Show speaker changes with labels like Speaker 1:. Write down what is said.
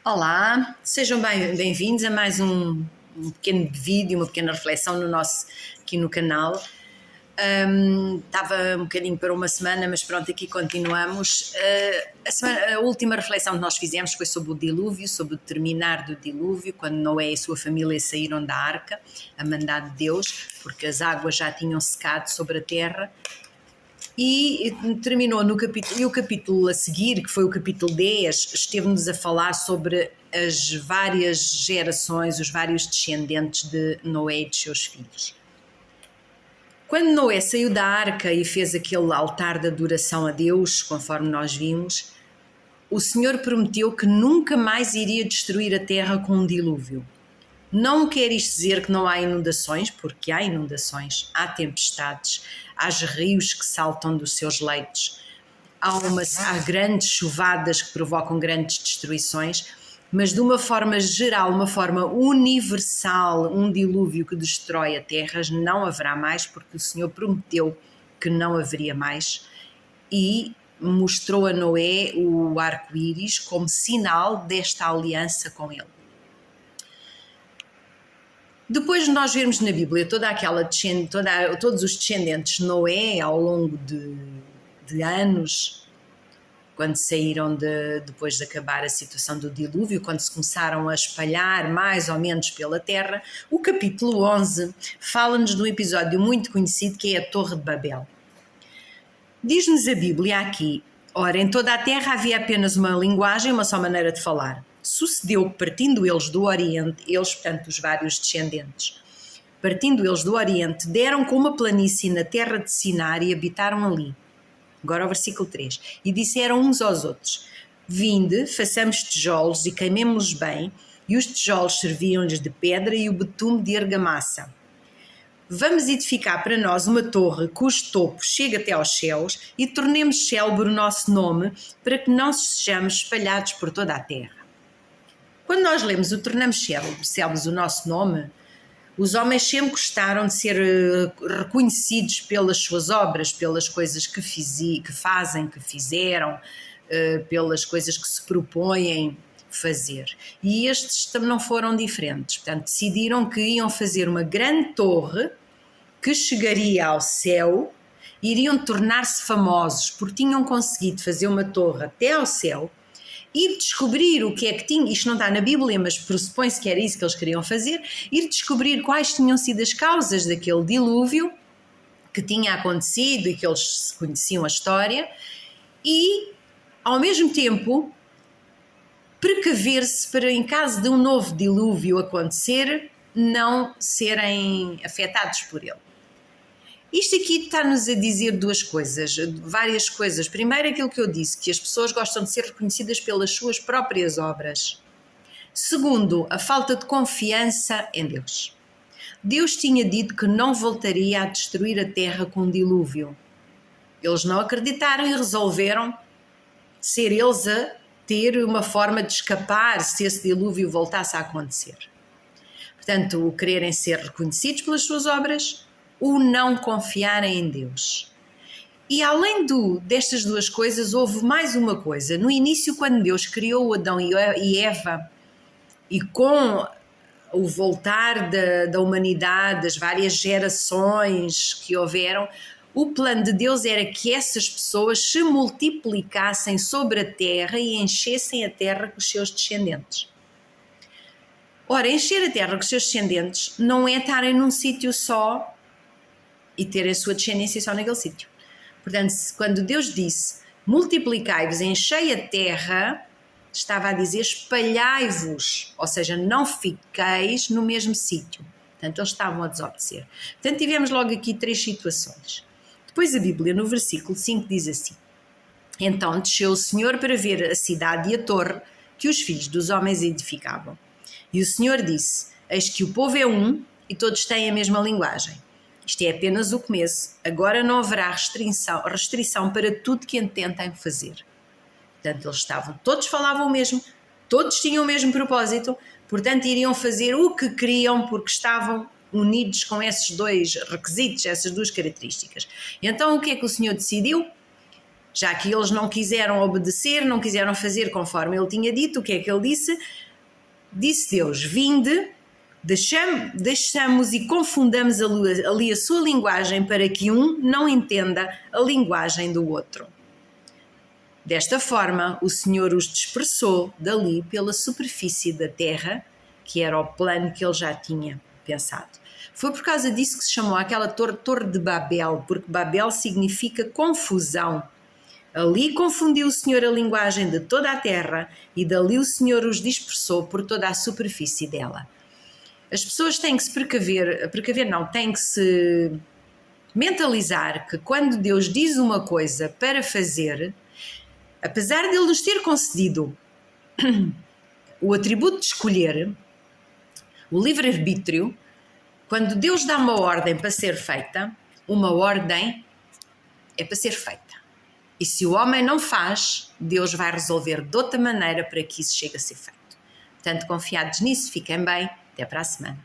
Speaker 1: Olá, sejam bem-vindos a mais um pequeno vídeo, uma pequena reflexão aqui no canal. Estava um bocadinho para uma semana, mas pronto, aqui continuamos. A última reflexão que nós fizemos foi sobre o dilúvio, sobre o terminar do dilúvio, quando Noé e a sua família saíram da arca, a mandado de Deus, porque as águas já tinham secado sobre a terra. E terminou no capítulo, e o capítulo a seguir, que foi o capítulo 10, esteve-nos a falar sobre as várias gerações, os vários descendentes de Noé e de seus filhos. Quando Noé saiu da arca e fez aquele altar de adoração a Deus, conforme nós vimos, o Senhor prometeu que nunca mais iria destruir a terra com um dilúvio. Não quer isto dizer que não há inundações, porque há inundações, há tempestades, há rios que saltam dos seus leitos, há grandes chuvadas que provocam grandes destruições, mas de uma forma geral, uma forma universal, um dilúvio que destrói a terra não haverá mais, porque o Senhor prometeu que não haveria mais e mostrou a Noé o arco-íris como sinal desta aliança com ele. Depois de nós vermos na Bíblia todos os descendentes de Noé ao longo de anos, quando saíram depois de acabar a situação do dilúvio, quando se começaram a espalhar mais ou menos pela terra, o capítulo 11 fala-nos de um episódio muito conhecido que é a Torre de Babel. Diz-nos a Bíblia aqui: ora, em toda a terra havia apenas uma linguagem, uma só maneira de falar. Sucedeu que, partindo eles do Oriente, portanto, os vários descendentes, partindo eles do Oriente, deram com uma planície na terra de Sinar e habitaram ali. Agora o versículo 3. E disseram uns aos outros: vinde, façamos tijolos e queimemo-los bem, e os tijolos serviam-lhes de pedra e o betume de argamassa. Vamos edificar para nós uma torre cujo topo chega até aos céus e tornemos célebre o nosso nome, para que não sejamos espalhados por toda a terra. Quando nós lemos o tornamos célebres o nosso nome, os homens sempre gostaram de ser reconhecidos pelas suas obras, pelas coisas que fizeram, pelas coisas que se propõem fazer. E estes também não foram diferentes. Portanto, decidiram que iam fazer uma grande torre que chegaria ao céu, iriam tornar-se famosos porque tinham conseguido fazer uma torre até ao céu, ir descobrir o que é que tinha, isto não está na Bíblia, mas pressupõe-se que era isso que eles queriam fazer, ir descobrir quais tinham sido as causas daquele dilúvio que tinha acontecido e que eles conheciam a história e, ao mesmo tempo, precaver-se para, em caso de um novo dilúvio acontecer, não serem afetados por ele. Isto aqui está-nos a dizer várias coisas. Primeiro, aquilo que eu disse, que as pessoas gostam de ser reconhecidas pelas suas próprias obras. Segundo, a falta de confiança em Deus. Deus tinha dito que não voltaria a destruir a terra com um dilúvio. Eles não acreditaram e resolveram ser eles a ter uma forma de escapar se esse dilúvio voltasse a acontecer. Portanto, o quererem ser reconhecidos pelas suas obras, o não confiarem em Deus. E além destas duas coisas, houve mais uma coisa. No início, quando Deus criou Adão e Eva, e com o voltar da humanidade, das várias gerações que houveram, o plano de Deus era que essas pessoas se multiplicassem sobre a terra e enchessem a terra com os seus descendentes. Ora, encher a terra com os seus descendentes não é estarem num sítio só e terem a sua descendência só naquele sítio. Portanto, quando Deus disse multiplicai-vos, enchei a terra, estava a dizer espalhai-vos, ou seja, não fiqueis no mesmo sítio. Portanto, eles estavam a desobedecer. Portanto, tivemos logo aqui 3 situações. Depois a Bíblia, no versículo 5, diz assim: então desceu o Senhor para ver a cidade e a torre que os filhos dos homens edificavam. E o Senhor disse: eis que o povo é um e todos têm a mesma linguagem. Isto é apenas o começo. Agora não haverá restrição para tudo que intentem fazer. Portanto, todos falavam o mesmo, todos tinham o mesmo propósito, portanto iriam fazer o que queriam porque estavam unidos com esses 2 requisitos, essas 2 características. Então o que é que o Senhor decidiu? Já que eles não quiseram obedecer, não quiseram fazer conforme ele tinha dito, o que é que ele disse? Disse Deus: vinde, deixamos e confundamos ali a sua linguagem para que um não entenda a linguagem do outro. Desta forma, o Senhor os dispersou dali pela superfície da terra, que era o plano que ele já tinha pensado. Foi por causa disso que se chamou aquela Torre de Babel, porque Babel significa confusão. Ali confundiu o Senhor a linguagem de toda a terra e dali o Senhor os dispersou por toda a superfície dela. As pessoas têm que se têm que se mentalizar que quando Deus diz uma coisa para fazer, apesar de Ele nos ter concedido o atributo de escolher, o livre-arbítrio, quando Deus dá uma ordem para ser feita, uma ordem é para ser feita. E se o homem não faz, Deus vai resolver de outra maneira para que isso chegue a ser feito. Portanto, confiados nisso, fiquem bem. Até para a semana.